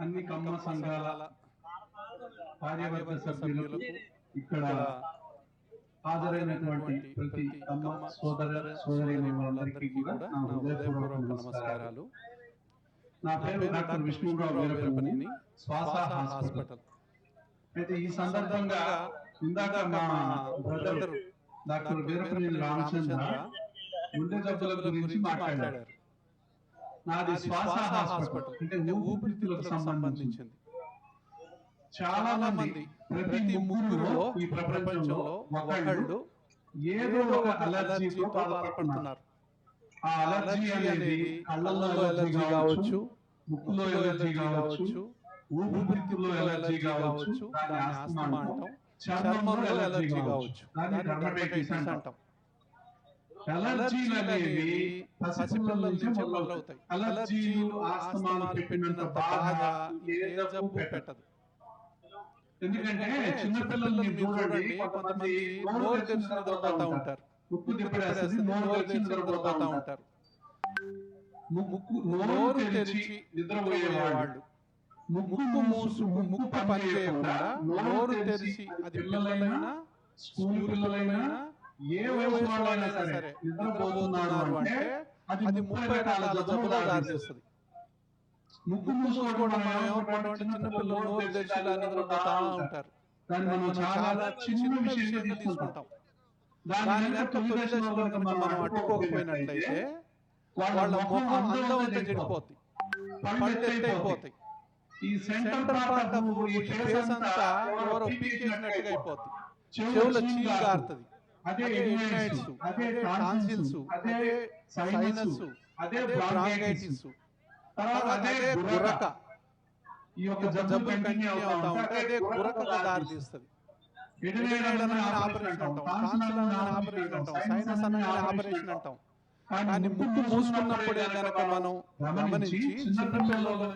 అన్ని కమ్మ సంఘాల కార్యవర్గ సభ్యులకు ఇక్కడ హాజరైనటువంటి ప్రతి కమ్మ సోదర సోదరీమణులందరికీ కూడా నా హృదయపూర్వక నమస్కారాలు. నా పేరు డాక్టర్ విష్ణురావు వీరపనేని, శ్వాస హాస్పిటల్. అయితే ఈ సందర్భంగా ఇందాక మా బ్రదర్ డాక్టర్ వీరపనేని రామచంద్ర గుండె జబ్బుల గురించి మాట్లాడారు. నాది శ్వాస హాస్పిటల్, అంటే ఊపిరితిత్తులకు సంబంధించింది. చాలా మంది ప్రతి ముగ్గురులో ఈ ప్రపంచంలో ఒకళ్ళు ఏదో ఒక అలర్జీతో బాధపడుతున్నారు. ఆ అలర్జీ అనేది కళ్ళల్లో ఎలర్జీ కావచ్చు, ముక్కులో ఎలర్జీ కావచ్చు, ఊపిరితిత్తుల్లో ఎలర్జీ కావచ్చు, దాన్ని ఆస్తమా అంటాం. చర్మంలో ఎలర్జీ కావచ్చు, దాన్ని డర్మటైటిస్ అంటాం. అలర్జీలు అనేవి పసిపిల్లల నుంచి మొదలవుతాయి. అలర్జీలు ఆస్తమాలు పెట్టినంత బాధ ఏ జబ్బు పెట్టదు. ఎందుకంటే చిన్నపిల్లల్ని చూడండి, కొంతమంది నోరు తెరిచి నిద్రపోతా ఉంటారు, ముక్కు తిప్పేస్తుంది, నోరు తెరిచి నిద్రపోతా ఉంటారు. నోరు తెరిచి నిద్రపోయేవాళ్ళు ముక్కు పని చేయకుండా నోరు తెరిచి, అది పిల్లలైనా స్కూల్ పిల్లలైనా ఏ వయసు వాళ్ళైనా సరే నిద్రపోతున్నారు అంటే అది 30 రకాల జబ్బులు దారితీస్తుంది. ముక్కు మూసుకోవడం చిన్నపిల్లలు నోరు తెరిచి నిద్రపోతా ఉంటారు. దాన్ని మనం చాలా చిన్న విషయంగా తీసుకుంటాం. దాని మనం అడ్డుకోకపోయినట్లయితే వాళ్ళ ముఖం అందమంతా చెడిపోతాయి, పళ్ళు ఎత్తైపోతాయి. ఈ సెంటర్ పార్ట్ ఆఫ్ ఈ ఫేస్ అంతా ఎవరో పీకేసినట్టుగా అయిపోతుంది. చెవుల చీల్ గారుతుంది. అదే ఎడినైటిస్, అదే టాన్సిల్స్, అదే సైనస్, అదే బ్రాంకైటిస్, తర్వాత అదే గురక. ఈ యొక్క జబ్బు కంటిన్యూ అవుతా ఉంటే అదే గురకగా దారి తీస్తుంది. ఎడినైటిస్ ఆపరేషన్ అంటాం, టాన్సిల్ ఆపరేషన్ అంటాం, సైనస్ అనే ఆపరేషన్ అంటాం. కానీ ముక్కు మూసుకున్నప్పుడే కనుక మనం గమనించి చిన్నపిల్లలు